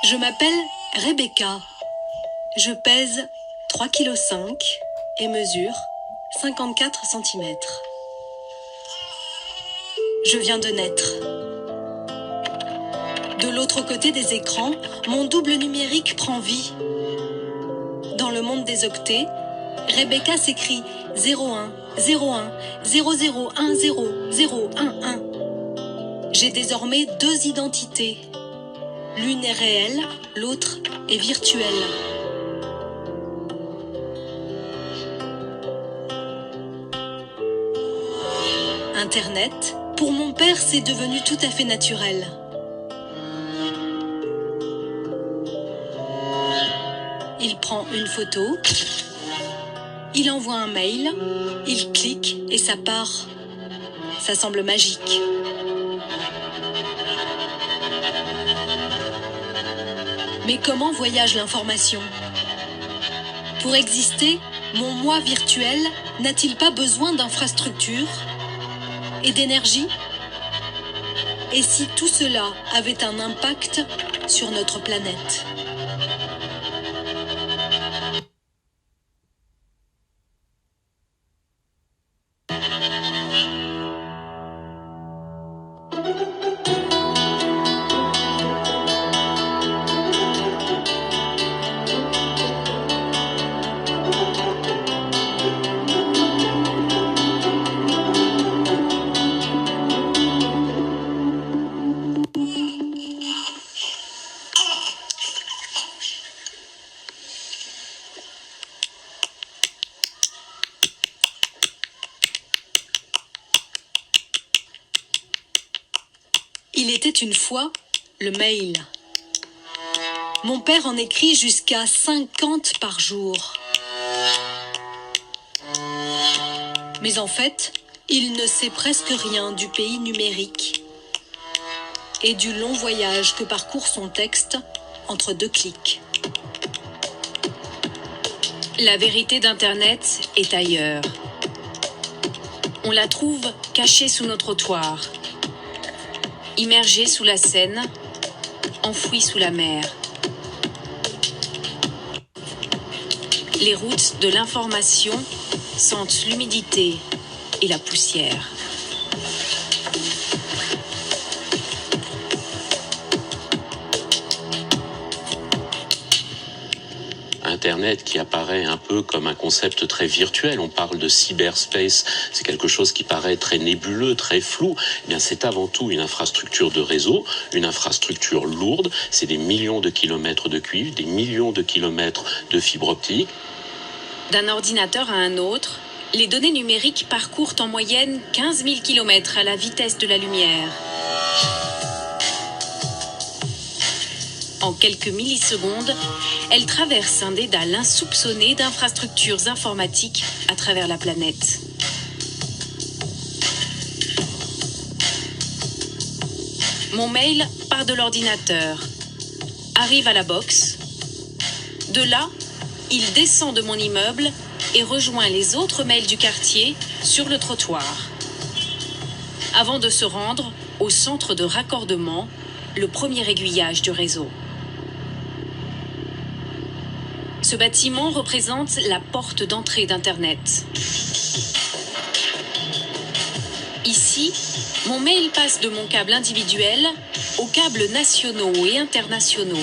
Je m'appelle Rebecca. Je pèse 3,5 kg et mesure 54 cm. Je viens de naître. De l'autre côté des écrans, mon double numérique prend vie. Dans le monde des octets, Rebecca s'écrit 01 01 0010 011. J'ai désormais deux identités. L'une est réelle, l'autre est virtuelle. Internet, pour mon père, c'est devenu tout à fait naturel. Il prend une photo, il envoie un mail, il clique et ça part. Ça semble magique. Mais comment voyage l'information? Pour exister, mon moi virtuel n'a-t-il pas besoin d'infrastructures et d'énergie? Et si tout cela avait un impact sur notre planète? Il était une fois le mail. Mon père en écrit jusqu'à 50 par jour. Mais en fait, il ne sait presque rien du pays numérique et du long voyage que parcourt son texte entre deux clics. La vérité d'Internet est ailleurs. On la trouve cachée sous nos trottoirs, immergée sous la Seine, enfouie sous la mer. Les routes de l'information sentent l'humidité et la poussière. Internet qui apparaît un peu comme un concept très virtuel. On parle de cyberspace, c'est quelque chose qui paraît très nébuleux, très flou. Eh bien, c'est avant tout une infrastructure de réseau, une infrastructure lourde. C'est des millions de kilomètres de cuivre, des millions de kilomètres de fibre optique. D'un ordinateur à un autre, les données numériques parcourent en moyenne 15 000 km à la vitesse de la lumière. En quelques millisecondes, elles traversent un dédale insoupçonné d'infrastructures informatiques à travers la planète. Mon mail part de l'ordinateur, arrive à la box. De là, il descend de mon immeuble et rejoint les autres mails du quartier sur le trottoir. Avant de se rendre au centre de raccordement, le premier aiguillage du réseau. Ce bâtiment représente la porte d'entrée d'Internet. Ici, mon mail passe de mon câble individuel aux câbles nationaux et internationaux.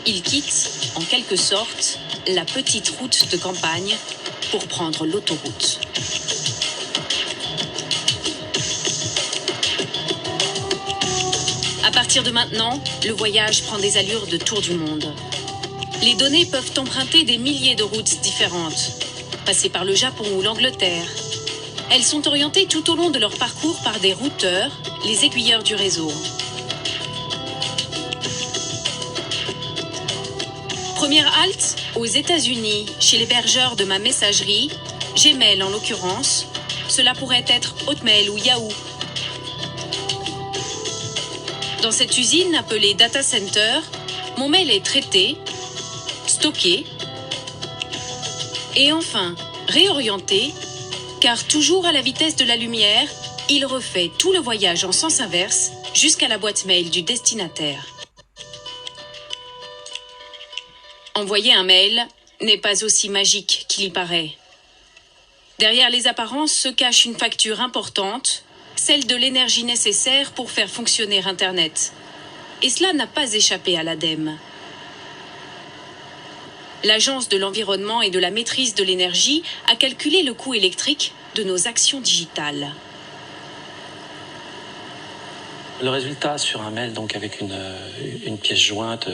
Il quitte, en quelque sorte, la petite route de campagne pour prendre l'autoroute. À partir de maintenant, le voyage prend des allures de tour du monde. Les données peuvent emprunter des milliers de routes différentes, passer par le Japon ou l'Angleterre. Elles sont orientées tout au long de leur parcours par des routeurs, les aiguilleurs du réseau. Première halte, aux États-Unis, chez l'hébergeur de ma messagerie, Gmail en l'occurrence. Cela pourrait être Hotmail ou Yahoo. Dans cette usine appelée Data Center, mon mail est traité, stocké et enfin réorienté, car toujours à la vitesse de la lumière, il refait tout le voyage en sens inverse jusqu'à la boîte mail du destinataire. Envoyer un mail n'est pas aussi magique qu'il y paraît. Derrière les apparences se cache une facture importante, celle de l'énergie nécessaire pour faire fonctionner Internet. Et cela n'a pas échappé à l'ADEME. L'Agence de l'environnement et de la maîtrise de l'énergie a calculé le coût électrique de nos actions digitales. Le résultat sur un mail, donc avec une pièce jointe,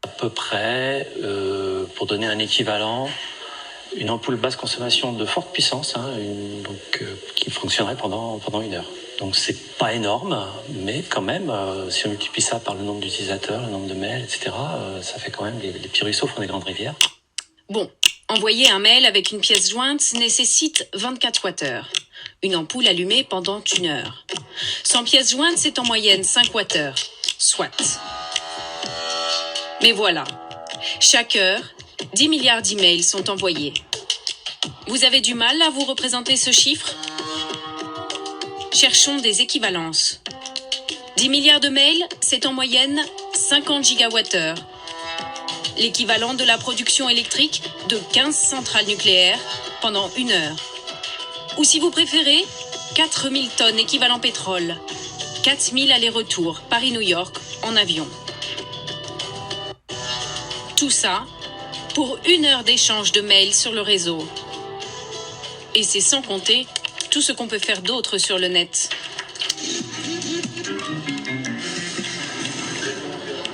à peu près, pour donner un équivalent, une ampoule basse consommation de forte puissance, qui fonctionnerait pendant 1 heure. Donc c'est pas énorme, mais quand même, si on multiplie ça par le nombre d'utilisateurs, le nombre de mails, etc., ça fait quand même les petits ruisseaux font des grandes rivières. Bon, envoyer un mail avec une pièce jointe nécessite 24 Wh. Une ampoule allumée pendant 1 heure. Sans pièce jointe, c'est en moyenne 5 Wh. Soit. Mais voilà, chaque heure, 10 milliards d'emails sont envoyés. Vous avez du mal à vous représenter ce chiffre ? Cherchons des équivalences. 10 milliards de mails, c'est en moyenne 50 gigawattheures. L'équivalent de la production électrique de 15 centrales nucléaires pendant 1 heure. Ou si vous préférez, 4000 tonnes équivalent pétrole. 4000 allers-retours Paris-New York en avion. Tout ça pour 1 heure d'échange de mails sur le réseau. Et c'est sans compter tout ce qu'on peut faire d'autre sur le net.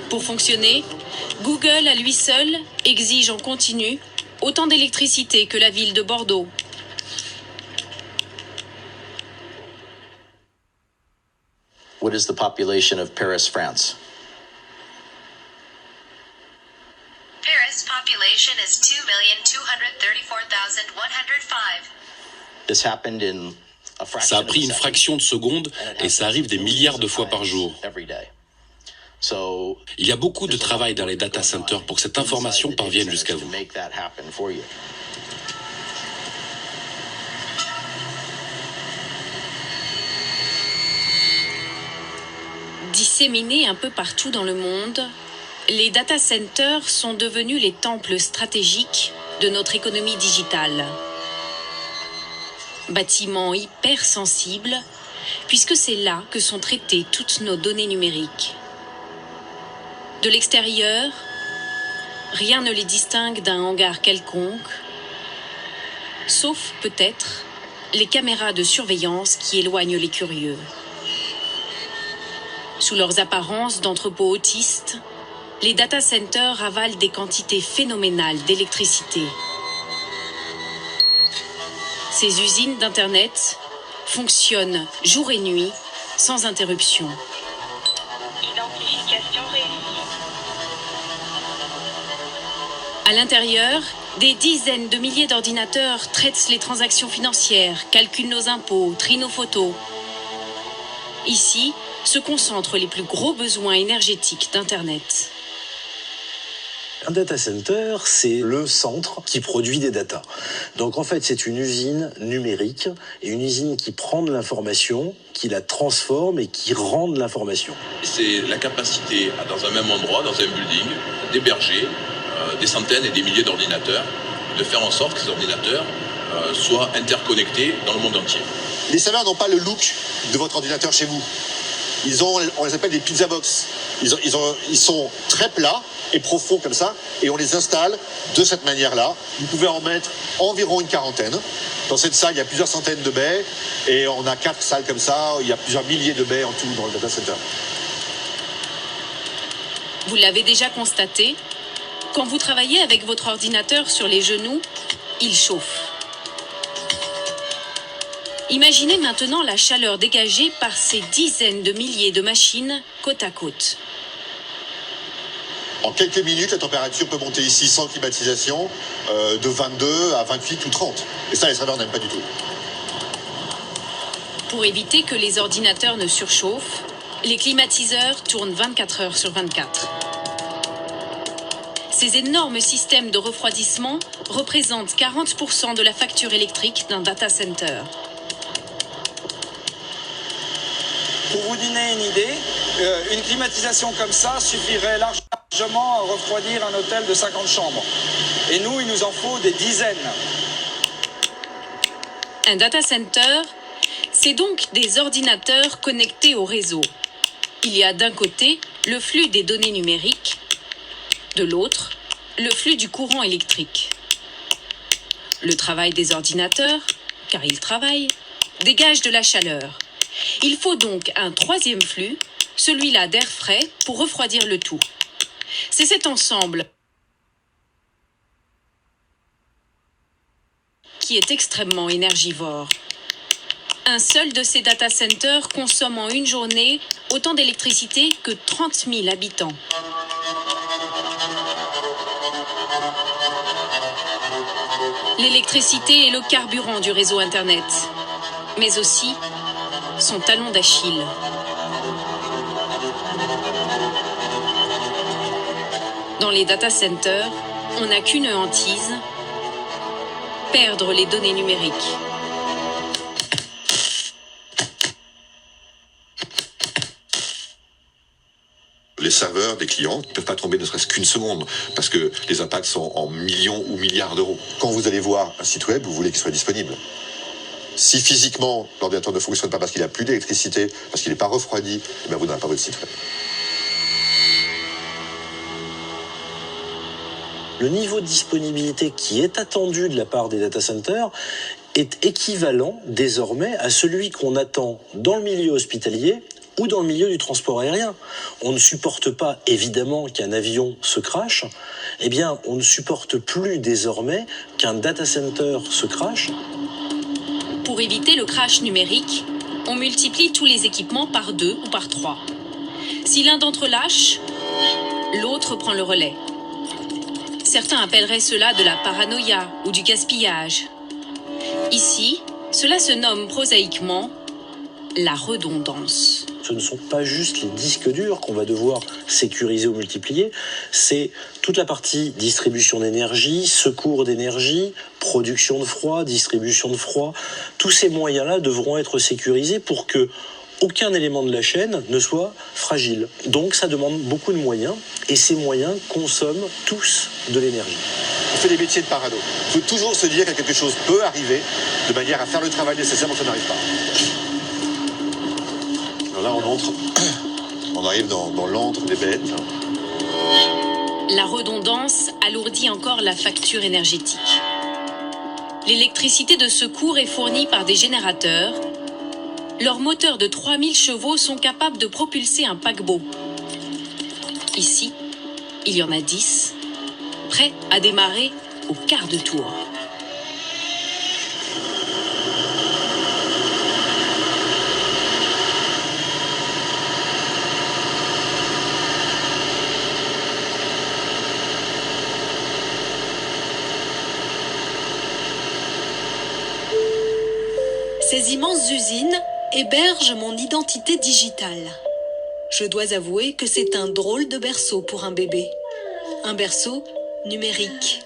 Pour fonctionner, Google à lui seul exige en continu autant d'électricité que la ville de Bordeaux. What is the population of Paris, France? Paris population is 2,234,105. This happened in a fraction Ça a of pris a une second, fraction de seconde et ça arrive des milliards de fois par jour. every day. So, Il y a beaucoup de travail dans les data centers pour que cette information parvienne jusqu'à vous. to make that happen for you. Disséminés un peu partout dans le monde, les data centers sont devenus les temples stratégiques de notre économie digitale. Bâtiments hypersensibles, puisque c'est là que sont traitées toutes nos données numériques. De l'extérieur, rien ne les distingue d'un hangar quelconque, sauf peut-être les caméras de surveillance qui éloignent les curieux. Sous leurs apparences d'entrepôts autistes, les data centers avalent des quantités phénoménales d'électricité. Ces usines d'Internet fonctionnent jour et nuit, sans interruption. Identification réussie. À l'intérieur, des dizaines de milliers d'ordinateurs traitent les transactions financières, calculent nos impôts, trient nos photos. Ici se concentrent les plus gros besoins énergétiques d'Internet. Un data center, c'est le centre qui produit des datas. Donc en fait, c'est une usine numérique et une usine qui prend de l'information, qui la transforme et qui rend de l'information. C'est la capacité, dans un même endroit, dans un building, d'héberger des centaines et des milliers d'ordinateurs, de faire en sorte que ces ordinateurs soient interconnectés dans le monde entier. Les serveurs n'ont pas le look de votre ordinateur chez vous. On les appelle des pizza box. Ils sont très plats et profonds comme ça, et on les installe de cette manière-là. Vous pouvez en mettre environ une quarantaine. Dans cette salle, il y a plusieurs centaines de baies, et on a 4 salles comme ça, il y a plusieurs milliers de baies en tout dans le data center. Vous l'avez déjà constaté, quand vous travaillez avec votre ordinateur sur les genoux, il chauffe. Imaginez maintenant la chaleur dégagée par ces dizaines de milliers de machines côte à côte. En quelques minutes, la température peut monter ici sans climatisation de 22 à 28 ou 30. Et ça, les serveurs n'aiment pas du tout. Pour éviter que les ordinateurs ne surchauffent, les climatiseurs tournent 24 heures sur 24. Ces énormes systèmes de refroidissement représente 40% de la facture électrique d'un data center. Pour vous donner une idée, une climatisation comme ça suffirait largement à refroidir un hôtel de 50 chambres. Et nous, il nous en faut des dizaines. Un data center, c'est donc des ordinateurs connectés au réseau. Il y a d'un côté le flux des données numériques, de l'autre, le flux du courant électrique. Le travail des ordinateurs, car ils travaillent, dégage de la chaleur. Il faut donc un troisième flux, celui-là d'air frais, pour refroidir le tout. C'est cet ensemble qui est extrêmement énergivore. Un seul de ces data centers consomme en une journée autant d'électricité que 30 000 habitants. L'électricité est le carburant du réseau Internet, mais aussi son talon d'Achille. Dans les data centers, on n'a qu'une hantise, perdre les données numériques. Les serveurs des clients ne peuvent pas tomber ne serait-ce qu'une seconde, parce que les impacts sont en millions ou milliards d'euros. Quand vous allez voir un site web, vous voulez qu'il soit disponible. Si physiquement l'ordinateur ne fonctionne pas parce qu'il n'a plus d'électricité, parce qu'il n'est pas refroidi, eh bien vous n'avez pas votre site web. Le niveau de disponibilité qui est attendu de la part des data centers est équivalent désormais à celui qu'on attend dans le milieu hospitalier ou dans le milieu du transport aérien. On ne supporte pas, évidemment, qu'un avion se crache. Eh bien, on ne supporte plus désormais qu'un data center se crache. Pour éviter le crash numérique, on multiplie tous les équipements par 2 ou par 3. Si l'un d'entre eux lâche, l'autre prend le relais. Certains appelleraient cela de la paranoïa ou du gaspillage. Ici, cela se nomme prosaïquement la redondance. Ce ne sont pas juste les disques durs qu'on va devoir sécuriser ou multiplier, c'est toute la partie distribution d'énergie, secours d'énergie, production de froid, distribution de froid. Tous ces moyens-là devront être sécurisés pour que aucun élément de la chaîne ne soit fragile. Donc ça demande beaucoup de moyens, et ces moyens consomment tous de l'énergie. On fait des métiers de parano. Il faut toujours se dire que quelque chose peut arriver, de manière à faire le travail nécessaire pour que ça n'arrive pas. Alors là, on arrive dans l'antre des bêtes. La redondance alourdit encore la facture énergétique. L'électricité de secours est fournie par des générateurs. Leurs moteurs de 3000 chevaux sont capables de propulser un paquebot. Ici, il y en a 10, prêts à démarrer au quart de tour. Ces immenses usines hébergent mon identité digitale. Je dois avouer que c'est un drôle de berceau pour un bébé. Un berceau numérique.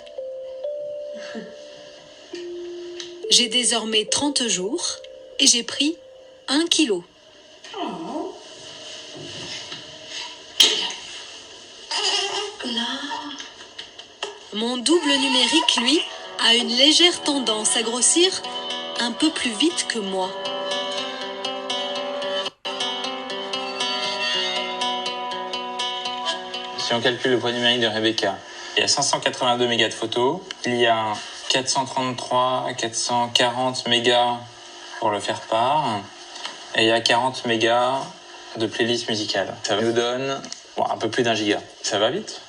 J'ai désormais 30 jours et j'ai pris 1 kilo. Mon double numérique, lui, a une légère tendance à grossir un peu plus vite que moi. Si on calcule le poids numérique de Rebecca, il y a 582 mégas de photos, il y a 433 à 440 mégas pour le faire part, et il y a 40 mégas de playlist musicale. Ça nous donne un peu plus d'1 giga. Ça va vite.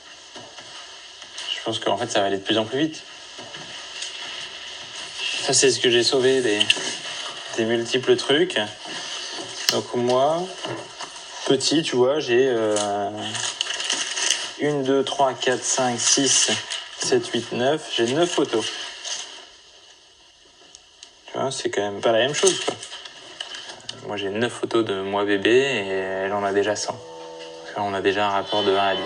Je pense qu'en fait ça va aller de plus en plus vite. Ça c'est ce que j'ai sauvé des multiples trucs. Donc moi, petit, tu vois, j'ai 1, 2, 3, 4, 5, 6, 7, 8, 9. J'ai 9 photos. Tu vois, c'est quand même pas la même chose, quoi. Moi, j'ai 9 photos de moi bébé et elle en a déjà 100. Parce qu'on a déjà un rapport de 1 à 10.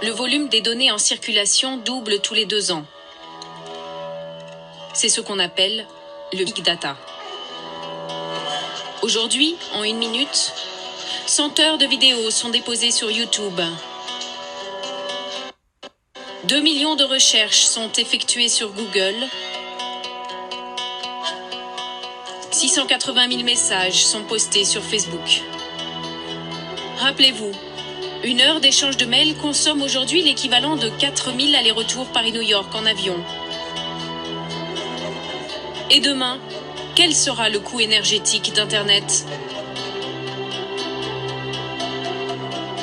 le volume des données en circulation double tous les 2 ans. C'est ce qu'on appelle le big data. Aujourd'hui, en 1 minute, 100 heures de vidéos sont déposées sur YouTube. 2 millions de recherches sont effectuées sur Google. 680 000 messages sont postés sur Facebook. Rappelez-vous, 1 heure d'échange de mails consomme aujourd'hui l'équivalent de 4000 allers-retours Paris-New York en avion. Et demain, quel sera le coût énergétique d'Internet ?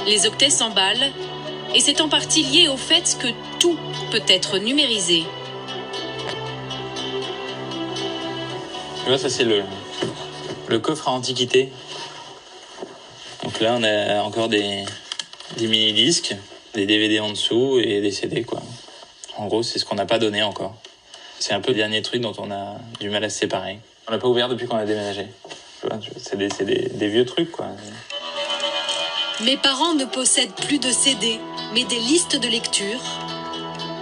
Les octets s'emballent, et c'est en partie lié au fait que tout peut être numérisé. Là, ça c'est le coffre à antiquité. Donc là, on a encore des mini-disques, des DVD en dessous et des CD, quoi. En gros, c'est ce qu'on n'a pas donné encore. C'est un peu le dernier truc dont on a du mal à se séparer. On n'a pas ouvert depuis qu'on a déménagé. C'est des vieux trucs, quoi. Mes parents ne possèdent plus de CD, mais des listes de lecture.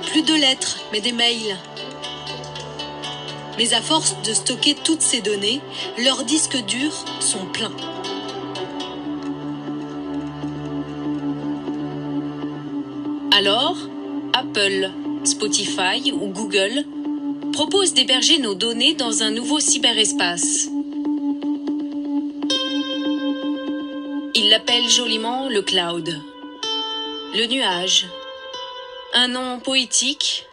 Plus de lettres, mais des mails. Mais à force de stocker toutes ces données, leurs disques durs sont pleins. Alors, Apple, Spotify ou Google proposent d'héberger nos données dans un nouveau cyberespace. Ils l'appellent joliment le cloud, le nuage. Un nom poétique,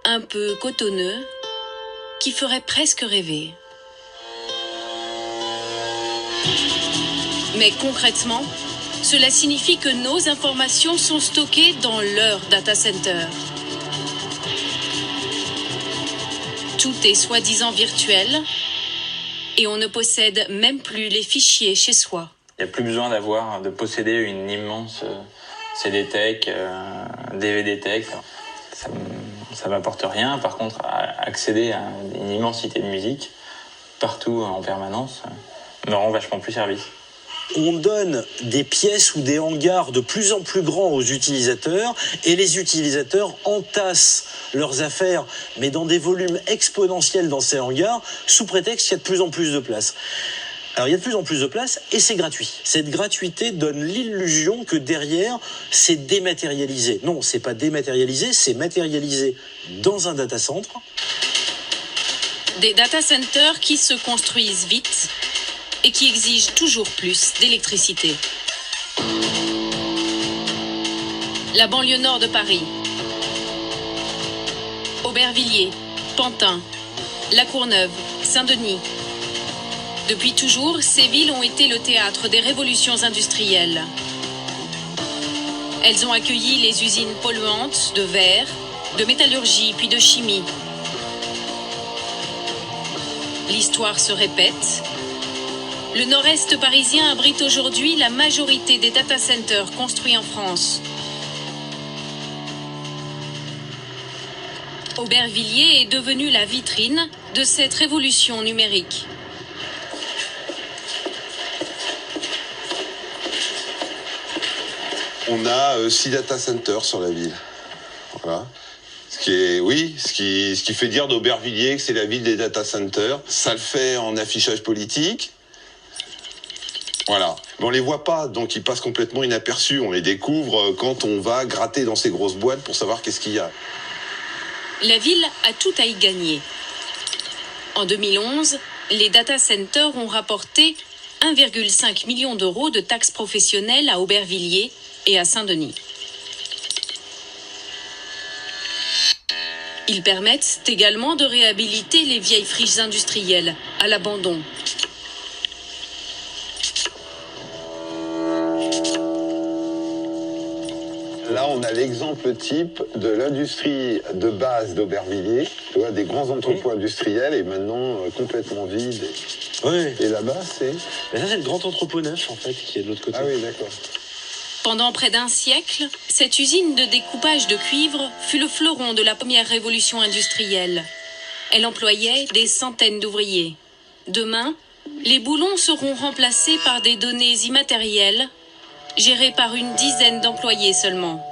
un peu cotonneux, qui ferait presque rêver. Mais concrètement, cela signifie que nos informations sont stockées dans leur data center. Tout est soi-disant virtuel et on ne possède même plus les fichiers chez soi. Il n'y a plus besoin de posséder une immense CD-tech, DVD-tech. Ça m'apporte rien. Par contre, accéder à une immensité de musique partout en permanence me rend vachement plus service. On donne des pièces ou des hangars de plus en plus grands aux utilisateurs et les utilisateurs entassent leurs affaires, mais dans des volumes exponentiels dans ces hangars, sous prétexte qu'il y a de plus en plus de place. Alors il y a de plus en plus de place et c'est gratuit. Cette gratuité donne l'illusion que derrière, c'est dématérialisé. Non, c'est pas dématérialisé, c'est matérialisé dans un data center. Des data centers qui se construisent vite et qui exigent toujours plus d'électricité. La banlieue nord de Paris, Aubervilliers, Pantin, La Courneuve, Saint-Denis. Depuis toujours, ces villes ont été le théâtre des révolutions industrielles. Elles ont accueilli les usines polluantes de verre, de métallurgie puis de chimie. L'histoire se répète. Le nord-est parisien abrite aujourd'hui la majorité des data centers construits en France. Aubervilliers est devenu la vitrine de cette révolution numérique. On a 6 data centers sur la ville. Voilà. Ce qui fait dire d'Aubervilliers que c'est la ville des data centers. Ça le fait en affichage politique. Voilà. Mais on les voit pas, donc ils passent complètement inaperçus. On les découvre quand on va gratter dans ces grosses boîtes pour savoir qu'est-ce qu'il y a. La ville a tout à y gagner. En 2011, les data centers ont rapporté 1,5 million d'euros de taxes professionnelles à Aubervilliers et à Saint-Denis. Ils permettent également de réhabiliter les vieilles friches industrielles à l'abandon. Là, on a l'exemple type de l'industrie de base d'Aubervilliers, tu vois, des grands entrepôts industriels et maintenant complètement vides. Ouais. Et là-bas, c'est... Mais ça, c'est le grand entrepôt neuf, en fait, qui est de l'autre côté. Ah oui, d'accord. Pendant près d'un siècle, cette usine de découpage de cuivre fut le fleuron de la première révolution industrielle. Elle employait des centaines d'ouvriers. Demain, les boulons seront remplacés par des données immatérielles, gérées par une dizaine d'employés seulement.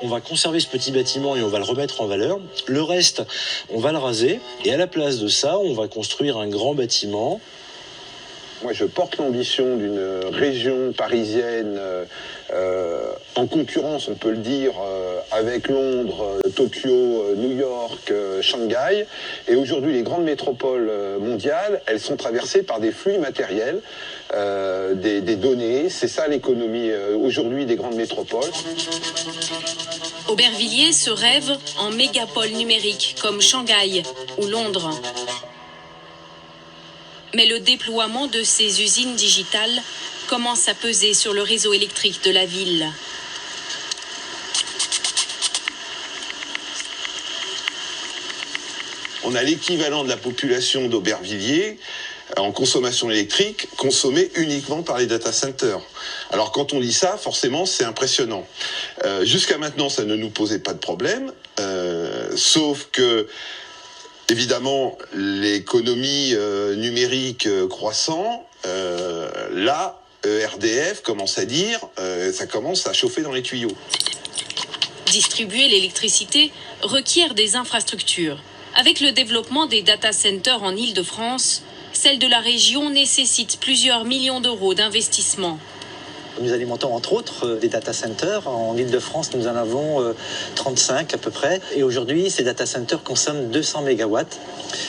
On va conserver ce petit bâtiment et on va le remettre en valeur. Le reste, on va le raser. Et à la place de ça, on va construire un grand bâtiment. Moi, je porte l'ambition d'une région parisienne en concurrence, on peut le dire, avec Londres, Tokyo, New York, Shanghai. Et aujourd'hui, les grandes métropoles mondiales, elles sont traversées par des flux matériels, des données. C'est ça l'économie aujourd'hui des grandes métropoles. Aubervilliers se rêve en mégapole numérique comme Shanghai ou Londres. Mais le déploiement de ces usines digitales commence à peser sur le réseau électrique de la ville. On a l'équivalent de la population d'Aubervilliers en consommation électrique consommée uniquement par les data centers. Alors quand on lit ça, forcément, c'est impressionnant. Jusqu'à maintenant, ça ne nous posait pas de problème, sauf que évidemment, l'économie numérique croissant, là, RDF commence à dire, ça commence à chauffer dans les tuyaux. Distribuer l'électricité requiert des infrastructures. Avec le développement des data centers en Île-de-France, celle de la région nécessite plusieurs millions d'euros d'investissement. Nous alimentons entre autres des data centers. En Île-de-France, nous en avons 35 à peu près. Et aujourd'hui, ces data centers consomment 200 mégawatts,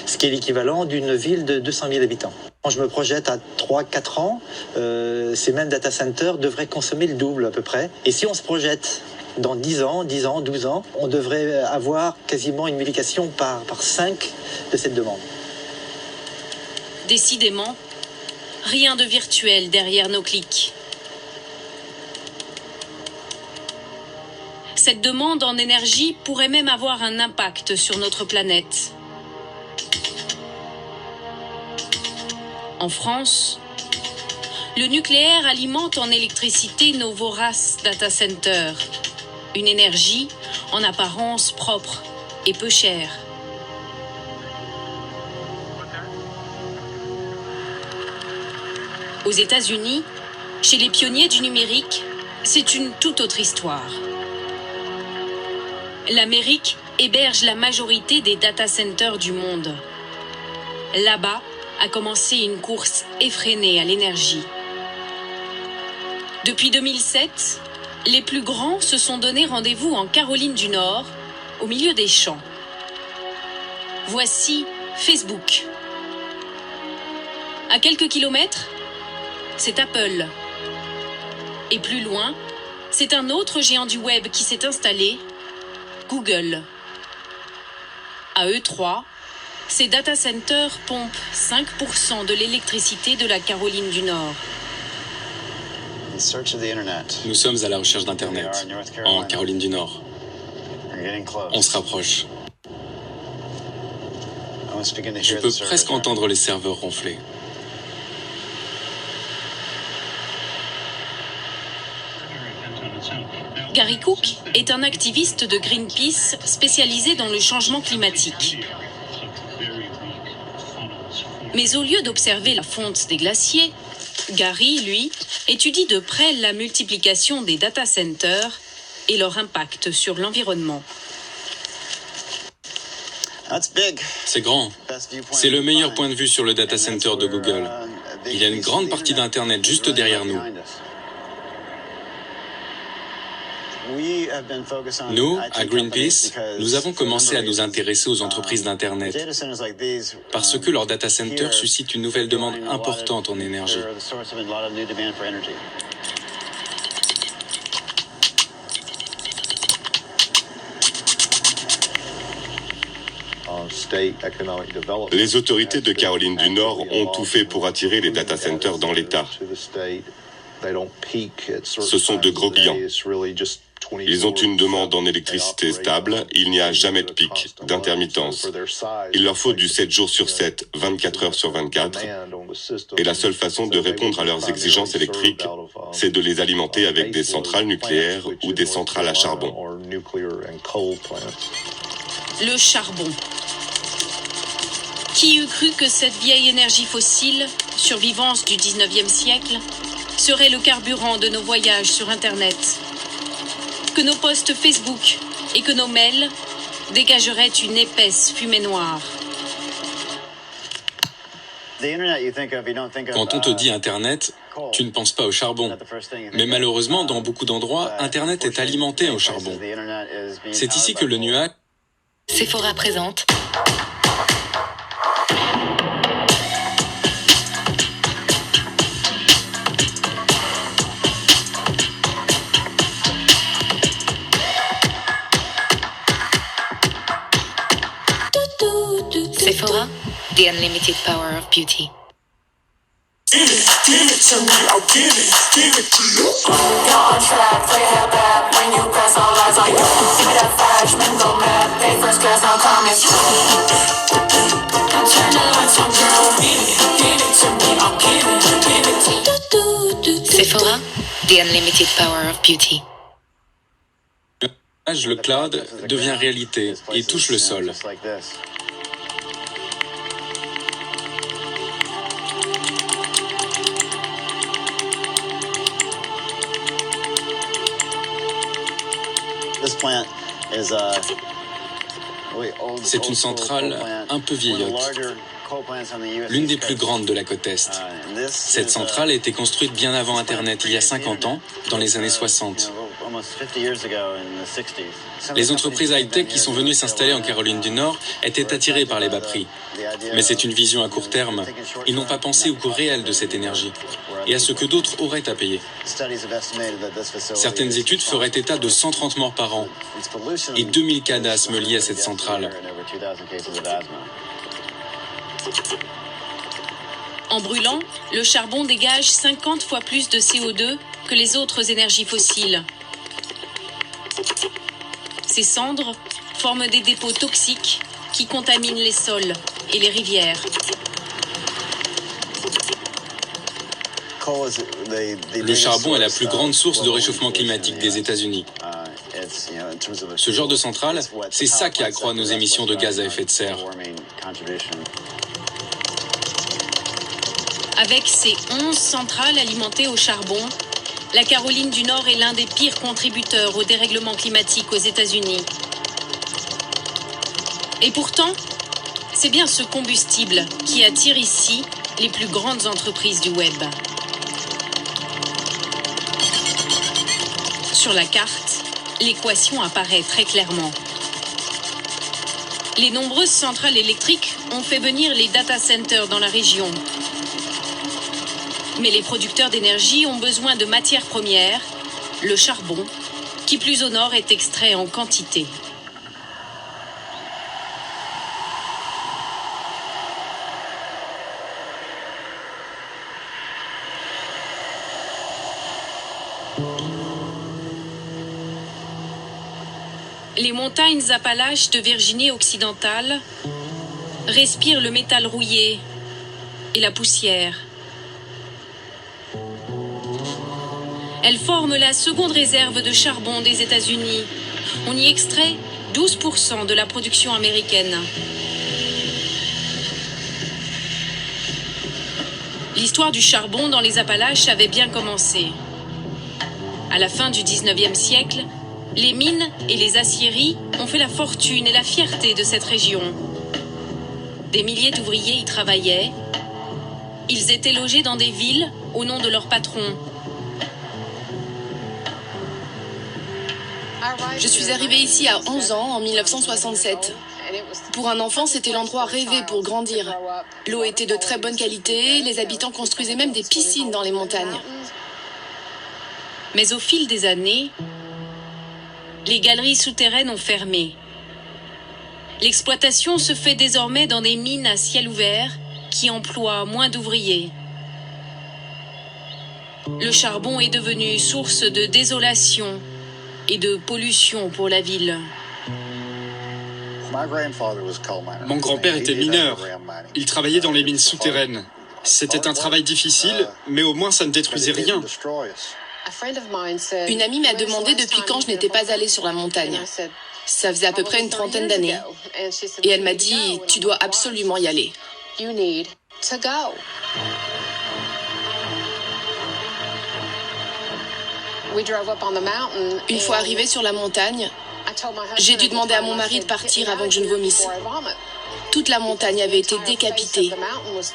ce qui est l'équivalent d'une ville de 200 000 habitants. Quand je me projette à 3-4 ans, ces mêmes data centers devraient consommer le double à peu près. Et si on se projette dans 10 ans, 12 ans, on devrait avoir quasiment une multiplication par 5 de cette demande. Décidément, rien de virtuel derrière nos clics. Cette demande en énergie pourrait même avoir un impact sur notre planète. En France, le nucléaire alimente en électricité nos voraces data centers, une énergie en apparence propre et peu chère. Aux États-Unis, chez les pionniers du numérique, c'est une toute autre histoire. L'Amérique héberge la majorité des data centers du monde. Là-bas a commencé une course effrénée à l'énergie. Depuis 2007, les plus grands se sont donné rendez-vous en Caroline du Nord, au milieu des champs. Voici Facebook. À quelques kilomètres, c'est Apple. Et plus loin, c'est un autre géant du web qui s'est installé, Google. À eux trois, ces data centers pompent 5% de l'électricité de la Caroline du Nord. Nous sommes à la recherche d'Internet, en Caroline du Nord. On se rapproche. Je peux presque entendre les serveurs ronfler. Gary Cook est un activiste de Greenpeace spécialisé dans le changement climatique. Mais au lieu d'observer la fonte des glaciers, Gary, lui, étudie de près la multiplication des data centers et leur impact sur l'environnement. C'est grand. C'est le meilleur point de vue sur le data center de Google. Il y a une grande partie d'Internet juste derrière nous. Nous, à Greenpeace, nous avons commencé à nous intéresser aux entreprises d'Internet parce que leurs data centers suscitent une nouvelle demande importante en énergie. Les autorités de Caroline du Nord ont tout fait pour attirer les data centers dans l'État. Ce sont de gros clients. Ils ont une demande en électricité stable, il n'y a jamais de pic, d'intermittence. Il leur faut du 7 jours sur 7, 24 heures sur 24. Et la seule façon de répondre à leurs exigences électriques, c'est de les alimenter avec des centrales nucléaires ou des centrales à charbon. Le charbon. Qui eût cru que cette vieille énergie fossile, survivance du 19e siècle, serait le carburant de nos voyages sur Internet ? que nos posts Facebook et que nos mails dégageraient une épaisse fumée noire. Quand on te dit Internet, tu ne penses pas au charbon. Mais malheureusement, dans beaucoup d'endroits, Internet est alimenté au charbon. C'est ici que le nuage... Sephora présente. Sephora, the unlimited power of beauty. Give it to me, I'll give it to you. You're on track, play hell bad when you press all eyes on you. Give me that flash, mental map, pay first class, now come it's true. Now turn the lights on, girl, give it to me, I'll give it to you. Sephora, the unlimited power of beauty. Le cloud devient réalité et touche le sol. C'est une centrale un peu vieillotte, l'une des plus grandes de la côte Est. Cette centrale a été construite bien avant Internet, il y a 50 ans, dans les années 60. Les entreprises high-tech qui sont venues s'installer en Caroline du Nord étaient attirées par les bas prix. Mais c'est une vision à court terme. Ils n'ont pas pensé au coût réel de cette énergie et à ce que d'autres auraient à payer. Certaines études feraient état de 130 morts par an et 2000 cas d'asthme liés à cette centrale. En brûlant, le charbon dégage 50 fois plus de CO2 que les autres énergies fossiles. Ces cendres forment des dépôts toxiques qui contaminent les sols et les rivières. Le charbon est la plus grande source de réchauffement climatique des États-Unis. Ce genre de centrale, c'est ça qui accroît nos émissions de gaz à effet de serre. Avec ses 11 centrales alimentées au charbon, la Caroline du Nord est l'un des pires contributeurs au dérèglement climatique aux États-Unis. Et pourtant, c'est bien ce combustible qui attire ici les plus grandes entreprises du web. Sur la carte, l'équation apparaît très clairement. Les nombreuses centrales électriques ont fait venir les data centers dans la région. Mais les producteurs d'énergie ont besoin de matières premières, le charbon, qui plus au nord est extrait en quantité. Les montagnes Appalaches de Virginie occidentale respirent le métal rouillé et la poussière. Elles forment la seconde réserve de charbon des États-Unis. On y extrait 12% de la production américaine. L'histoire du charbon dans les Appalaches avait bien commencé. À la fin du 19e siècle, les mines et les aciéries ont fait la fortune et la fierté de cette région. Des milliers d'ouvriers y travaillaient. Ils étaient logés dans des villes au nom de leur patron. Je suis arrivée ici à 11 ans, en 1967. Pour un enfant, c'était l'endroit rêvé pour grandir. L'eau était de très bonne qualité, les habitants construisaient même des piscines dans les montagnes. Mais au fil des années, les galeries souterraines ont fermé. L'exploitation se fait désormais dans des mines à ciel ouvert qui emploient moins d'ouvriers. Le charbon est devenu source de désolation et de pollution pour la ville. Mon grand-père était mineur. Il travaillait dans les mines souterraines. C'était un travail difficile, mais au moins ça ne détruisait rien. Une amie m'a demandé depuis quand je n'étais pas allée sur la montagne. Ça faisait à peu près une trentaine d'années. Et elle m'a dit, tu dois absolument y aller. Une fois arrivé sur la montagne, j'ai dû demander à mon mari de partir avant que je ne vomisse. Toute la montagne avait été décapitée.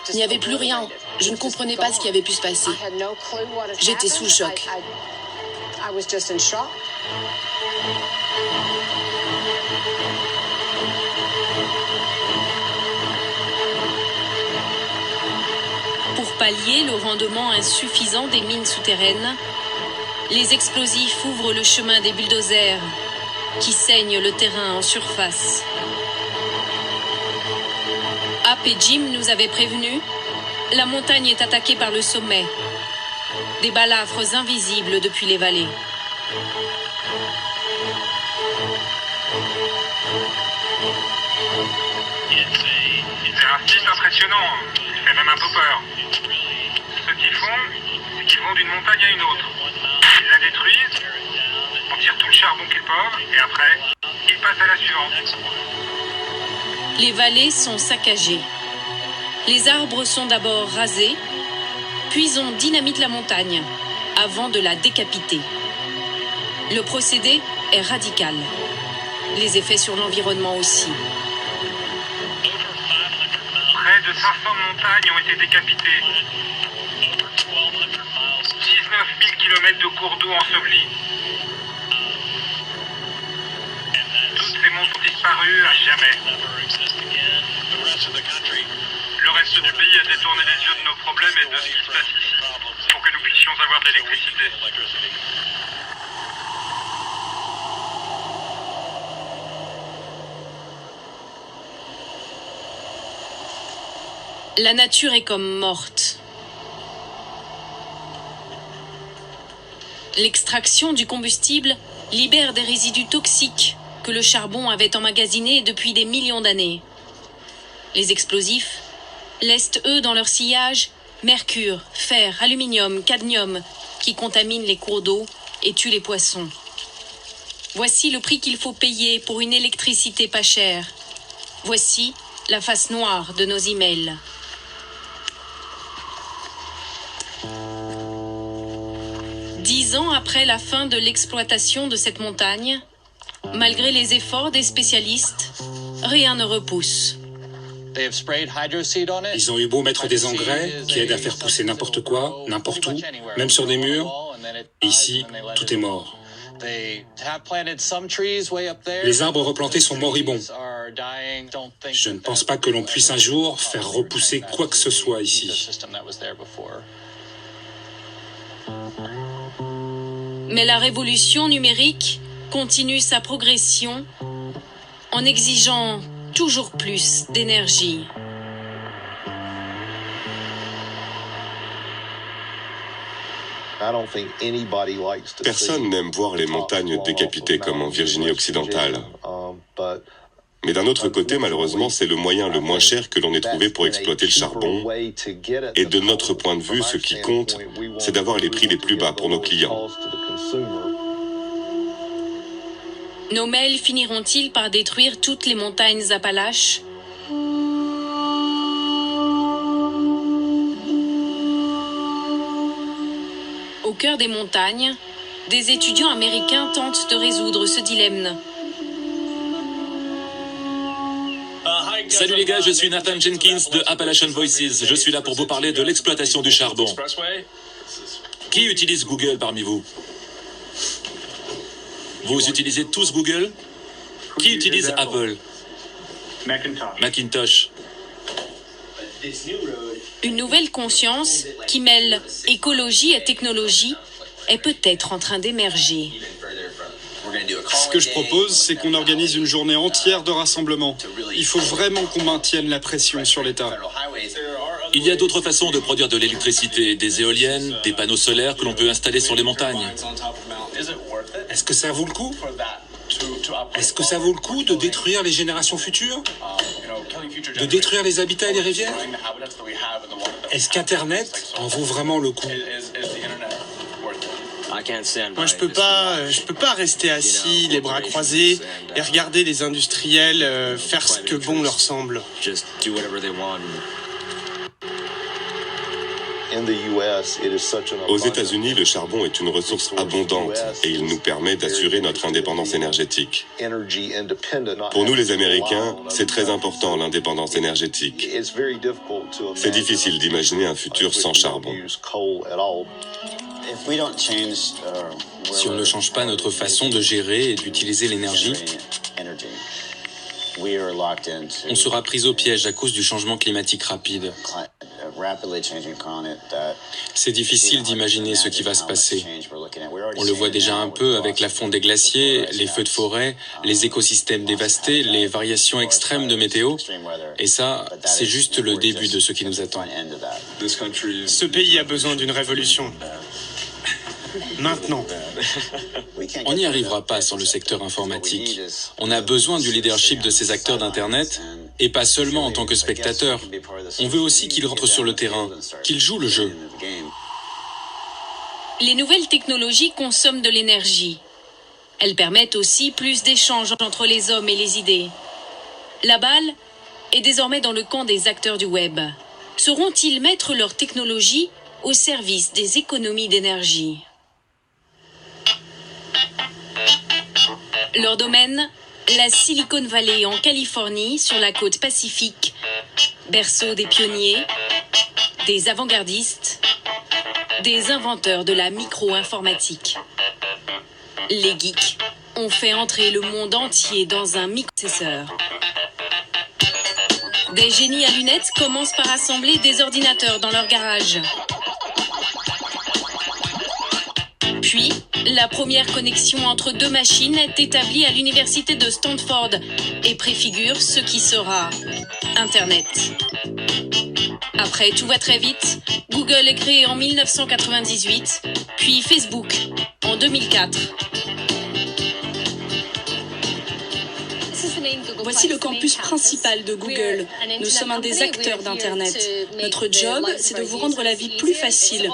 Il n'y avait plus rien. Je ne comprenais pas ce qui avait pu se passer. J'étais sous le choc. Pour pallier le rendement insuffisant des mines souterraines, les explosifs ouvrent le chemin des bulldozers qui saignent le terrain en surface. Ap et Jim nous avaient prévenus, la montagne est attaquée par le sommet. Des balafres invisibles depuis les vallées. C'est un style impressionnant, il fait même un peu peur. Ce qu'ils font, c'est qu'ils vont d'une montagne à une autre. Ils la détruisent, on tire tout le charbon qu'ils peuvent, et après, ils passent à la suivante. Les vallées sont saccagées. Les arbres sont d'abord rasés, puis on dynamite la montagne, avant de la décapiter. Le procédé est radical. Les effets sur l'environnement aussi. Près de 500 montagnes ont été décapitées. 19 000 km de cours d'eau ensevelis. Toutes ces montagnes ont disparu à jamais. Le reste du pays a détourné les yeux de nos problèmes et de ce qui se passe ici, pour que nous puissions avoir de l'électricité. La nature est comme morte. L'extraction du combustible libère des résidus toxiques que le charbon avait emmagasinés depuis des millions d'années. Les explosifs laissent, eux, dans leur sillage, mercure, fer, aluminium, cadmium, qui contaminent les cours d'eau et tuent les poissons. Voici le prix qu'il faut payer pour une électricité pas chère. Voici la face noire de nos emails. Dix ans après la fin de l'exploitation de cette montagne, malgré les efforts des spécialistes, rien ne repousse. Ils ont eu beau mettre des engrais qui aident à faire pousser n'importe quoi, n'importe où, même sur des murs. Et ici, tout est mort. Les arbres replantés sont moribonds. Je ne pense pas que l'on puisse un jour faire repousser quoi que ce soit ici. Mais la révolution numérique continue sa progression en exigeant toujours plus d'énergie. Personne n'aime voir les montagnes décapitées comme en Virginie occidentale. Mais d'un autre côté, malheureusement, c'est le moyen le moins cher que l'on ait trouvé pour exploiter le charbon. Et de notre point de vue, ce qui compte, c'est d'avoir les prix les plus bas pour nos clients. Nos mails finiront-ils par détruire toutes les montagnes Appalaches ? Au cœur des montagnes, des étudiants américains tentent de résoudre ce dilemme. Salut les gars, je suis Nathan Jenkins de Appalachian Voices. Je suis là pour vous parler de l'exploitation du charbon. Qui utilise Google parmi vous? Vous utilisez tous Google? Qui utilise Apple? Macintosh. Une nouvelle conscience qui mêle écologie et technologie est peut-être en train d'émerger. Ce que je propose, c'est qu'on organise une journée entière de rassemblement. Il faut vraiment qu'on maintienne la pression sur l'État. Il y a d'autres façons de produire de l'électricité, des éoliennes, des panneaux solaires que l'on peut installer sur les montagnes. Est-ce que ça vaut le coup? Est-ce que ça vaut le coup de détruire les générations futures? De détruire les habitats et les rivières? Est-ce qu'Internet en vaut vraiment le coup? Moi, je peux pas rester assis, les bras croisés, et regarder les industriels faire ce que bon leur semble. Aux États-Unis, le charbon est une ressource abondante et il nous permet d'assurer notre indépendance énergétique. Pour nous, les Américains, c'est très important l'indépendance énergétique. C'est difficile d'imaginer un futur sans charbon. Si on ne change pas notre façon de gérer et d'utiliser l'énergie, on sera pris au piège à cause du changement climatique rapide. C'est difficile d'imaginer ce qui va se passer. On le voit déjà un peu avec la fonte des glaciers, les feux de forêt, les écosystèmes dévastés, les variations extrêmes de météo. Et ça, c'est juste le début de ce qui nous attend. Ce pays a besoin d'une révolution. Maintenant. On n'y arrivera pas sans le secteur informatique. On a besoin du leadership de ces acteurs d'Internet, et pas seulement en tant que spectateurs. On veut aussi qu'ils rentrent sur le terrain, qu'ils jouent le jeu. Les nouvelles technologies consomment de l'énergie. Elles permettent aussi plus d'échanges entre les hommes et les idées. La balle est désormais dans le camp des acteurs du web. Sauront-ils mettre leur technologie au service des économies d'énergie ? Leur domaine, la Silicon Valley en Californie, sur la côte pacifique, berceau des pionniers, des avant-gardistes, des inventeurs de la micro-informatique. Les geeks ont fait entrer le monde entier dans un microprocesseur. Des génies à lunettes commencent par assembler des ordinateurs dans leur garage. Puis, la première connexion entre deux machines est établie à l'université de Stanford et préfigure ce qui sera Internet. Après, tout va très vite. Google est créé en 1998, puis Facebook en 2004. Voici le campus principal de Google. Nous sommes un des acteurs d'Internet. Notre job, c'est de vous rendre la vie plus facile,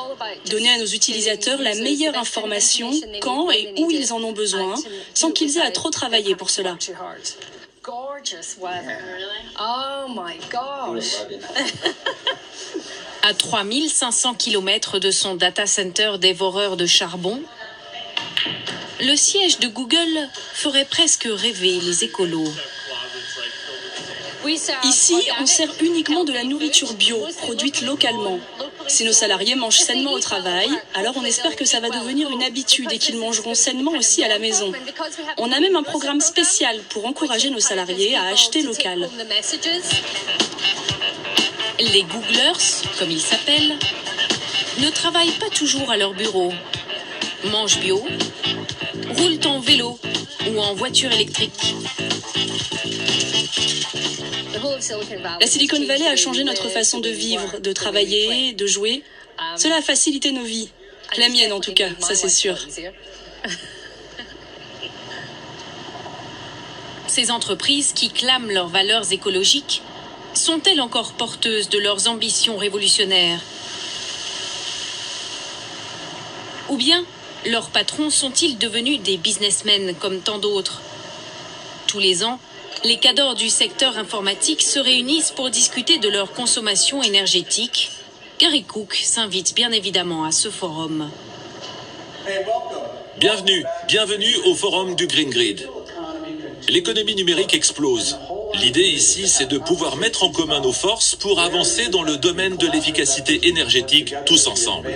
donner à nos utilisateurs la meilleure information quand et où ils en ont besoin, sans qu'ils aient à trop travailler pour cela. À 3500 km de son data center dévoreur de charbon, le siège de Google ferait presque rêver les écolos. Ici, on sert uniquement de la nourriture bio, produite localement. Si nos salariés mangent sainement au travail, alors on espère que ça va devenir une habitude et qu'ils mangeront sainement aussi à la maison. On a même un programme spécial pour encourager nos salariés à acheter local. Les Googlers, comme ils s'appellent, ne travaillent pas toujours à leur bureau, mangent bio, roulent en vélo ou en voiture électrique. La Silicon Valley a changé notre façon de vivre, de travailler, de jouer. Cela a facilité nos vies. La mienne en tout cas, ça c'est sûr. Ces entreprises qui clament leurs valeurs écologiques sont-elles encore porteuses de leurs ambitions révolutionnaires ? Ou bien, leurs patrons sont-ils devenus des businessmen comme tant d'autres ? Tous les ans, les cadors du secteur informatique se réunissent pour discuter de leur consommation énergétique. Gary Cook s'invite bien évidemment à ce forum. Bienvenue au forum du Green Grid. L'économie numérique explose. L'idée ici, c'est de pouvoir mettre en commun nos forces pour avancer dans le domaine de l'efficacité énergétique tous ensemble.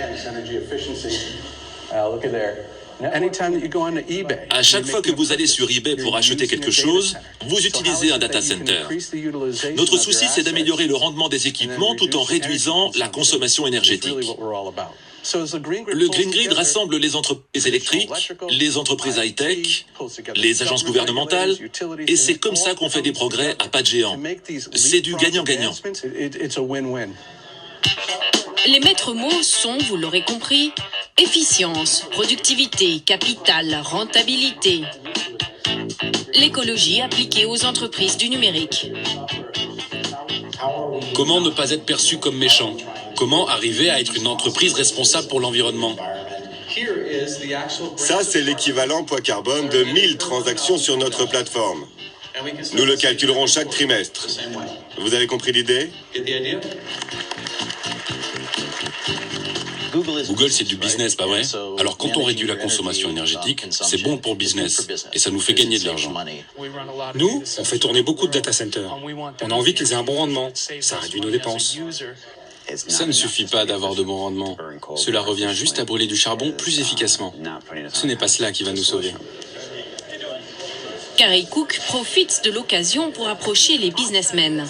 À chaque fois que vous allez sur eBay pour acheter quelque chose, vous utilisez un data center. Notre souci, c'est d'améliorer le rendement des équipements tout en réduisant la consommation énergétique. Le Green Grid rassemble les entreprises électriques, les entreprises high-tech, les agences gouvernementales, et c'est comme ça qu'on fait des progrès à pas de géant. C'est du gagnant-gagnant. Les maîtres mots sont, vous l'aurez compris, efficience, productivité, capital, rentabilité. L'écologie appliquée aux entreprises du numérique. Comment ne pas être perçu comme méchant ? Comment arriver à être une entreprise responsable pour l'environnement ? Ça, c'est l'équivalent poids carbone de 1000 transactions sur notre plateforme. Nous le calculerons chaque trimestre. Vous avez compris l'idée ? Google, c'est du business, pas vrai? Alors quand on réduit la consommation énergétique, c'est bon pour business et ça nous fait gagner de l'argent. Nous, on fait tourner beaucoup de data centers. On a envie qu'ils aient un bon rendement. Ça réduit nos dépenses. Ça ne suffit pas d'avoir de bons rendements. Cela revient juste à brûler du charbon plus efficacement. Ce n'est pas cela qui va nous sauver. Gary Cook profite de l'occasion pour approcher les businessmen.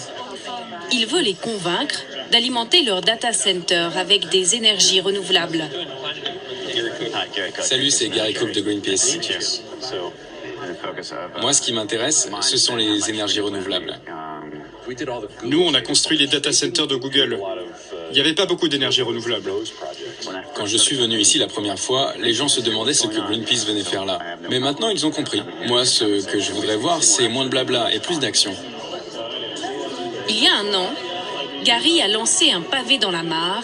Il veut les convaincre d'alimenter leur data center avec des énergies renouvelables. Salut, c'est Gary Cook de Greenpeace. Moi, ce qui m'intéresse, ce sont les énergies renouvelables. Nous, on a construit les data centers de Google. Il n'y avait pas beaucoup d'énergie renouvelable. Quand je suis venu ici la première fois, les gens se demandaient ce que Greenpeace venait faire là. Mais maintenant, ils ont compris. Moi, ce que je voudrais voir, c'est moins de blabla et plus d'action. Il y a un an, Gary a lancé un pavé dans la mare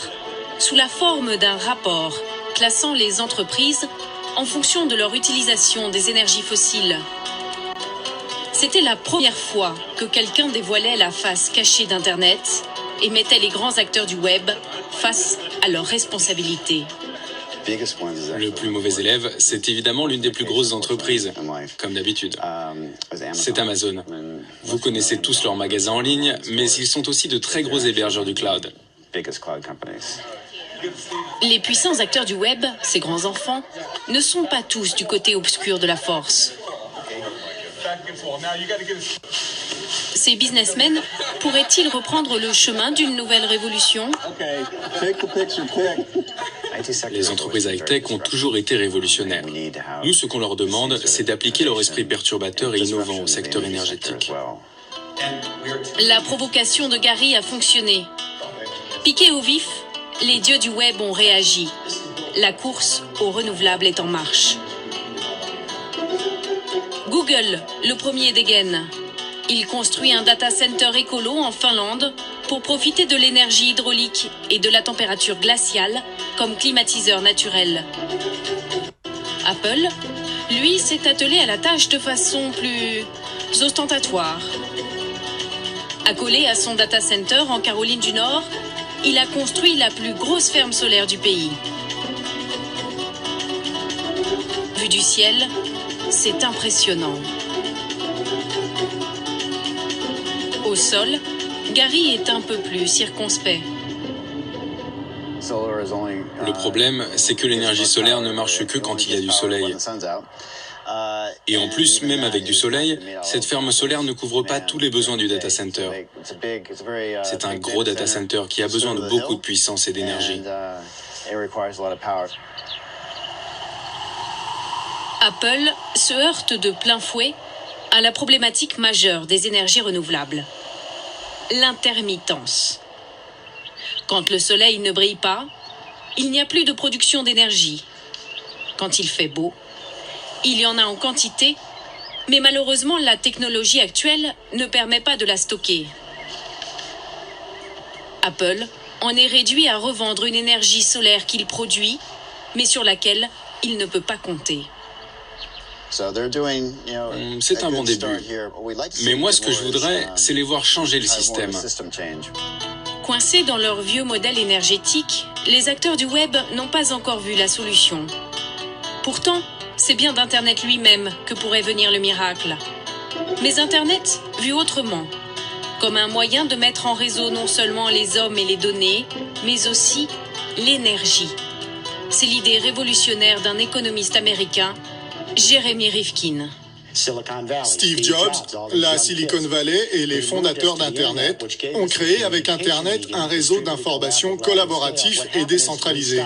sous la forme d'un rapport classant les entreprises en fonction de leur utilisation des énergies fossiles. C'était la première fois que quelqu'un dévoilait la face cachée d'Internet et mettait les grands acteurs du web face à leurs responsabilités. Le plus mauvais élève, c'est évidemment l'une des plus grosses entreprises, comme d'habitude. C'est Amazon. Vous connaissez tous leurs magasins en ligne, mais ils sont aussi de très gros hébergeurs du cloud. Les puissants acteurs du web, ces grands enfants, ne sont pas tous du côté obscur de la force. Ces businessmen pourraient-ils reprendre le chemin d'une nouvelle révolution? Les entreprises high-tech ont toujours été révolutionnaires. Nous, ce qu'on leur demande, c'est d'appliquer leur esprit perturbateur et innovant au secteur énergétique. La provocation de Gary a fonctionné. Piqués au vif, les dieux du web ont réagi. La course aux renouvelables est en marche. Google, le premier dégaine. Il construit un data center écolo en Finlande pour profiter de l'énergie hydraulique et de la température glaciale comme climatiseur naturel. Apple, lui, s'est attelé à la tâche de façon plus ostentatoire. Accolé à son data center en Caroline du Nord, il a construit la plus grosse ferme solaire du pays. Vue du ciel, c'est impressionnant. Au sol, Gary est un peu plus circonspect. Le problème, c'est que l'énergie solaire ne marche que quand il y a du soleil. Et en plus, même avec du soleil, cette ferme solaire ne couvre pas tous les besoins du data center. C'est un gros data center qui a besoin de beaucoup de puissance et d'énergie. Apple se heurte de plein fouet à la problématique majeure des énergies renouvelables. L'intermittence. Quand le soleil ne brille pas, il n'y a plus de production d'énergie. Quand il fait beau, il y en a en quantité, mais malheureusement la technologie actuelle ne permet pas de la stocker. Apple en est réduit à revendre une énergie solaire qu'il produit, mais sur laquelle il ne peut pas compter. C'est un bon début. Mais moi, ce que je voudrais, c'est les voir changer le système. Coincés dans leur vieux modèle énergétique, les acteurs du web n'ont pas encore vu la solution. Pourtant, c'est bien d'Internet lui-même que pourrait venir le miracle. Mais Internet, vu autrement, comme un moyen de mettre en réseau non seulement les hommes et les données, mais aussi l'énergie. C'est l'idée révolutionnaire d'un économiste américain, Jeremy Rifkin. Steve Jobs, la Silicon Valley et les fondateurs d'Internet ont créé avec Internet un réseau d'information collaboratif et décentralisé.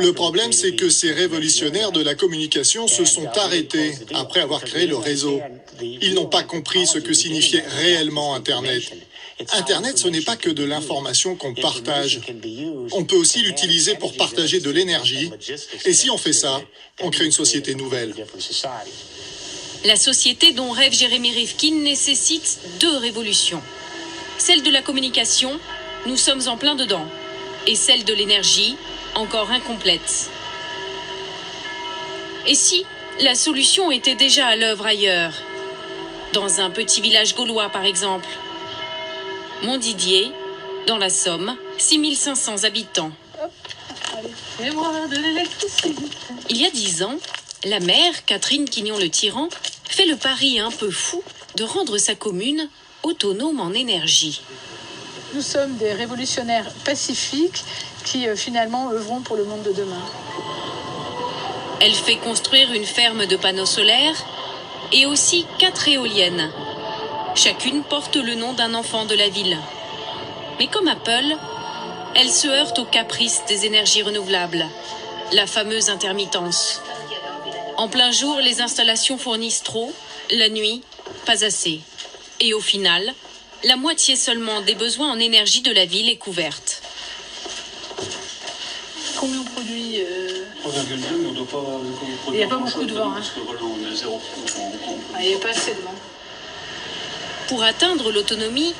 Le problème, c'est que ces révolutionnaires de la communication se sont arrêtés après avoir créé le réseau. Ils n'ont pas compris ce que signifiait réellement Internet. Internet, ce n'est pas que de l'information qu'on partage. On peut aussi l'utiliser pour partager de l'énergie. Et si on fait ça, on crée une société nouvelle. La société dont rêve Jeremy Rifkin nécessite 2 révolutions. Celle de la communication, nous sommes en plein dedans, et celle de l'énergie, encore incomplète. Et si la solution était déjà à l'œuvre ailleurs? Dans un petit village gaulois, par exemple. Montdidier, dans la Somme, 6500 habitants. Fais-moi de l'électricité. Il y a 10 ans, la maire, Catherine Quignon-le-Tyran, fait le pari un peu fou de rendre sa commune autonome en énergie. Nous sommes des révolutionnaires pacifiques qui finalement œuvront pour le monde de demain. Elle fait construire une ferme de panneaux solaires et aussi 4 éoliennes. Chacune porte le nom d'un enfant de la ville. Mais comme Apple, elle se heurte aux caprices des énergies renouvelables, la fameuse intermittence. En plein jour, les installations fournissent trop, la nuit, pas assez. Et au final, la moitié seulement des besoins en énergie de la ville est couverte. Combien on produit 3,2, mais on ne doit pas il n'y a pas beaucoup de vent. Hein. Parce que voilà, on est à 0. Il n'y a pas assez de vent. Pour atteindre l'autonomie,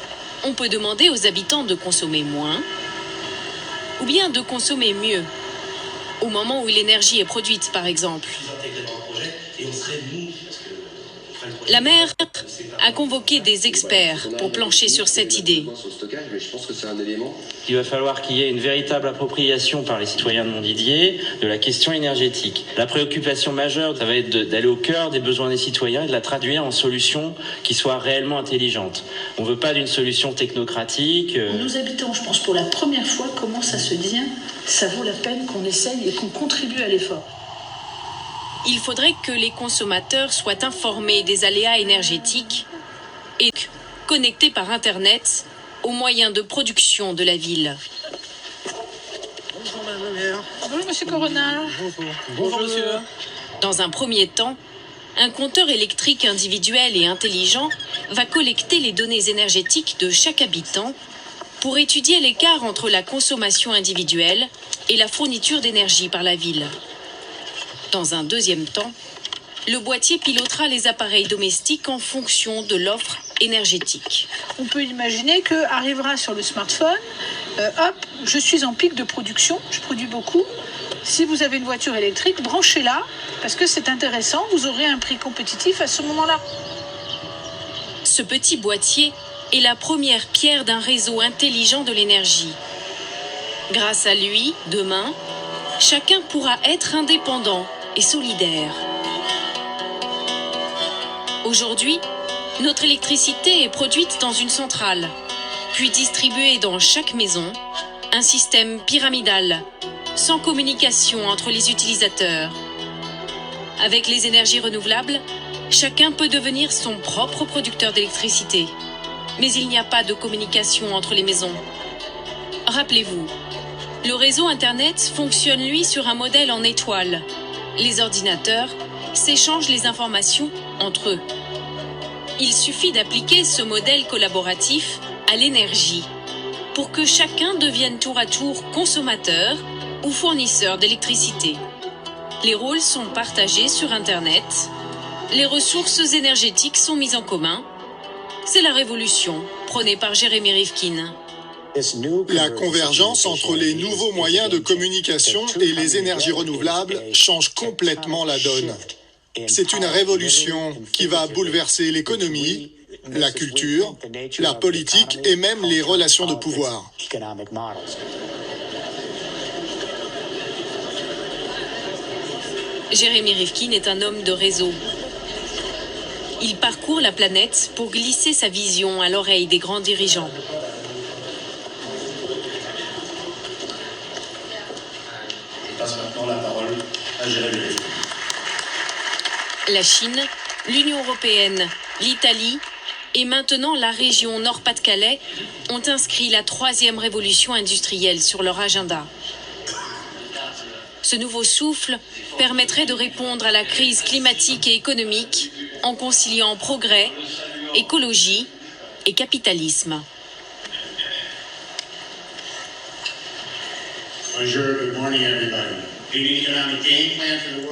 on peut demander aux habitants de consommer moins ou bien de consommer mieux, au moment où l'énergie est produite, par exemple. La maire a convoqué des experts pour plancher sur cette idée. Il va falloir qu'il y ait une véritable appropriation par les citoyens de Montdidier de la question énergétique. La préoccupation majeure, ça va être d'aller au cœur des besoins des citoyens et de la traduire en solutions qui soient réellement intelligentes. On ne veut pas d'une solution technocratique. Nos habitants, je pense, pour la première fois, commencent à se dire ça vaut la peine qu'on essaye et qu'on contribue à l'effort. Il faudrait que les consommateurs soient informés des aléas énergétiques et connectés par Internet aux moyens de production de la ville. Bonjour Madame la maire. Bonjour Monsieur Corona. Bonjour Monsieur. Dans un premier temps, un compteur électrique individuel et intelligent va collecter les données énergétiques de chaque habitant pour étudier l'écart entre la consommation individuelle et la fourniture d'énergie par la ville. Dans un deuxième temps, le boîtier pilotera les appareils domestiques en fonction de l'offre énergétique. On peut imaginer qu'arrivera sur le smartphone, hop, je suis en pic de production, je produis beaucoup. Si vous avez une voiture électrique, branchez-la, parce que c'est intéressant, vous aurez un prix compétitif à ce moment-là. Ce petit boîtier est la première pierre d'un réseau intelligent de l'énergie. Grâce à lui, demain, chacun pourra être indépendant et solidaire. Aujourd'hui, notre électricité est produite dans une centrale, puis distribuée dans chaque maison, un système pyramidal, sans communication entre les utilisateurs. Avec les énergies renouvelables, chacun peut devenir son propre producteur d'électricité. Mais il n'y a pas de communication entre les maisons. Rappelez-vous, le réseau Internet fonctionne, lui, sur un modèle en étoile. Les ordinateurs s'échangent les informations entre eux. Il suffit d'appliquer ce modèle collaboratif à l'énergie pour que chacun devienne tour à tour consommateur ou fournisseur d'électricité. Les rôles sont partagés sur Internet. Les ressources énergétiques sont mises en commun. C'est la révolution prônée par Jérémy Rivkin. La convergence entre les nouveaux moyens de communication et les énergies renouvelables change complètement la donne. C'est une révolution qui va bouleverser l'économie, la culture, la politique et même les relations de pouvoir. Jérémy Rivkin est un homme de réseau. Il parcourt la planète pour glisser sa vision à l'oreille des grands dirigeants. Passe maintenant la parole à Jérémy Rivkin. La Chine, l'Union européenne, l'Italie et maintenant la région Nord-Pas-de-Calais ont inscrit la 3e révolution industrielle sur leur agenda. Ce nouveau souffle permettrait de répondre à la crise climatique et économique en conciliant progrès, écologie et capitalisme.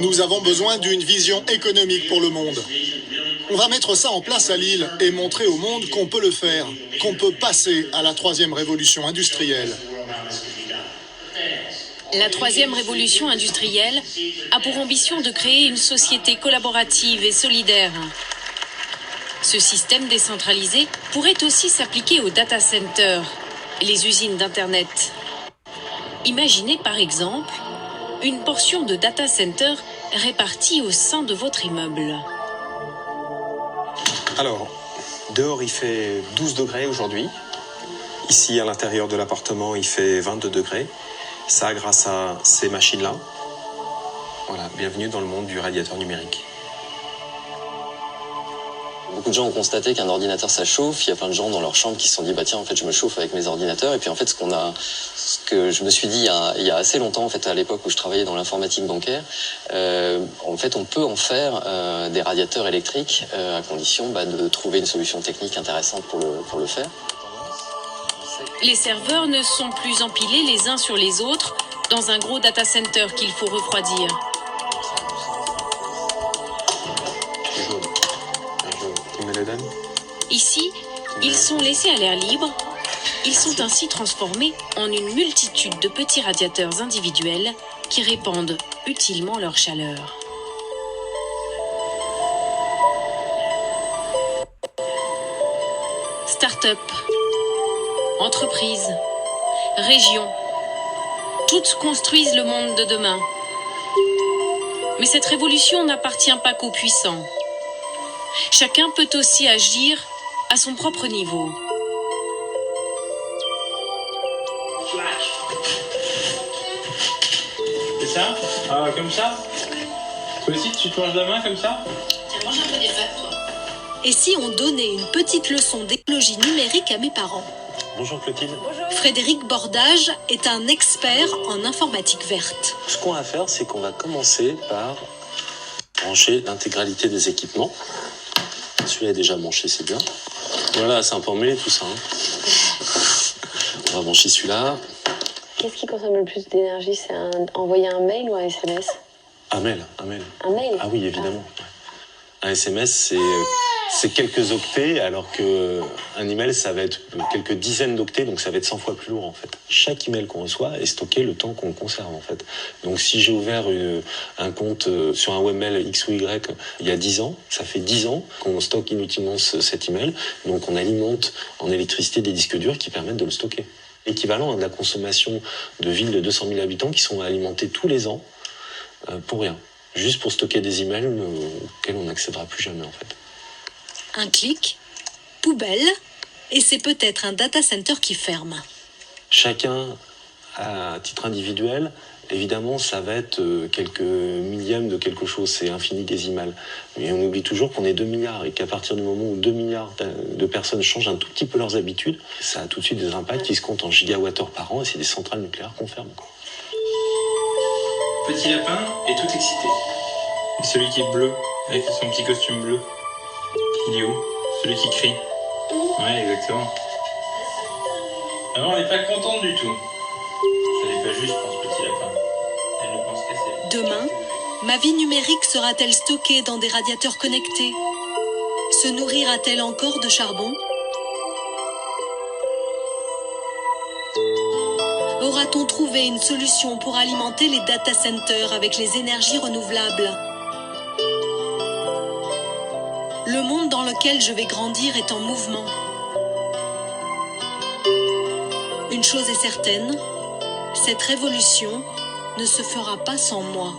Nous avons besoin d'une vision économique pour le monde. On va mettre ça en place à Lille et montrer au monde qu'on peut le faire, qu'on peut passer à la 3e révolution industrielle. La 3e révolution industrielle a pour ambition de créer une société collaborative et solidaire. Ce système décentralisé pourrait aussi s'appliquer aux data centers, les usines d'Internet. Imaginez par exemple une portion de data center répartie au sein de votre immeuble. Alors, dehors il fait 12 degrés aujourd'hui. Ici à l'intérieur de l'appartement il fait 22 degrés. Ça grâce à ces machines-là. Voilà, bienvenue dans le monde du radiateur numérique. Beaucoup de gens ont constaté qu'un ordinateur ça chauffe. Il y a plein de gens dans leur chambre qui se sont dit bah tiens en fait je me chauffe avec mes ordinateurs. Et puis en fait ce que je me suis dit il y a assez longtemps en fait à l'époque où je travaillais dans l'informatique bancaire, en fait on peut en faire des radiateurs électriques à condition de trouver une solution technique intéressante pour le faire. Les serveurs ne sont plus empilés les uns sur les autres dans un gros data center qu'il faut refroidir. Ici, ils sont laissés à l'air libre. Ils sont ainsi transformés en une multitude de petits radiateurs individuels qui répandent utilement leur chaleur. Start-up, entreprises, régions, toutes construisent le monde de demain. Mais cette révolution n'appartient pas qu'aux puissants. Chacun peut aussi agir à son propre niveau. C'est ça? Ah, comme ça? Toi aussi, tu te manges la main comme ça? Tu manges un peu des pâtes, toi. Et si on donnait une petite leçon d'écologie numérique à mes parents? Bonjour Clotilde. Bonjour. Frédéric Bordage est un expert en informatique verte. Ce qu'on va faire, c'est qu'on va commencer par brancher l'intégralité des équipements. Celui-là est déjà branché, c'est bien. Voilà, c'est un peu emmêlé tout ça. On va brancher celui-là. Qu'est-ce qui consomme le plus d'énergie? C'est envoyer un mail ou un SMS? Un mail. Un mail? Ah oui, évidemment. Un SMS, c'est quelques octets, alors qu'un email, ça va être quelques dizaines d'octets, donc ça va être 100 fois plus lourd en fait. Chaque email qu'on reçoit est stocké le temps qu'on le conserve en fait. Donc si j'ai ouvert un compte sur un webmail X ou Y il y a 10 ans, ça fait 10 ans qu'on stocke inutilement cet email, donc on alimente en électricité des disques durs qui permettent de le stocker. Équivalent à de la consommation de villes de 200 000 habitants qui sont alimentées tous les ans pour rien. Juste pour stocker des emails auxquels on n'accédera plus jamais en fait. Un clic, poubelle, et c'est peut-être un data center qui ferme. Chacun, à titre individuel, évidemment, ça va être quelques millièmes de quelque chose, c'est infinitésimal. Mais on oublie toujours qu'on est 2 milliards et qu'à partir du moment où 2 milliards de personnes changent un tout petit peu leurs habitudes, ça a tout de suite des impacts qui se comptent en gigawattheures par an et c'est des centrales nucléaires qu'on ferme. Petit lapin est tout excité. Et celui qui est bleu, avec son petit costume bleu, il est où? Celui qui crie. Ouais, exactement. Ah non, elle n'est pas contente du tout. Ça n'est pas juste pour ce petit lapin. Elle ne pense qu'à ses... Demain, ma vie numérique sera-t-elle stockée dans des radiateurs connectés? Se nourrira-t-elle encore de charbon? Aura-t-on trouvé une solution pour alimenter les data centers avec les énergies renouvelables? Le monde dans lequel je vais grandir est en mouvement. Une chose est certaine, cette révolution ne se fera pas sans moi.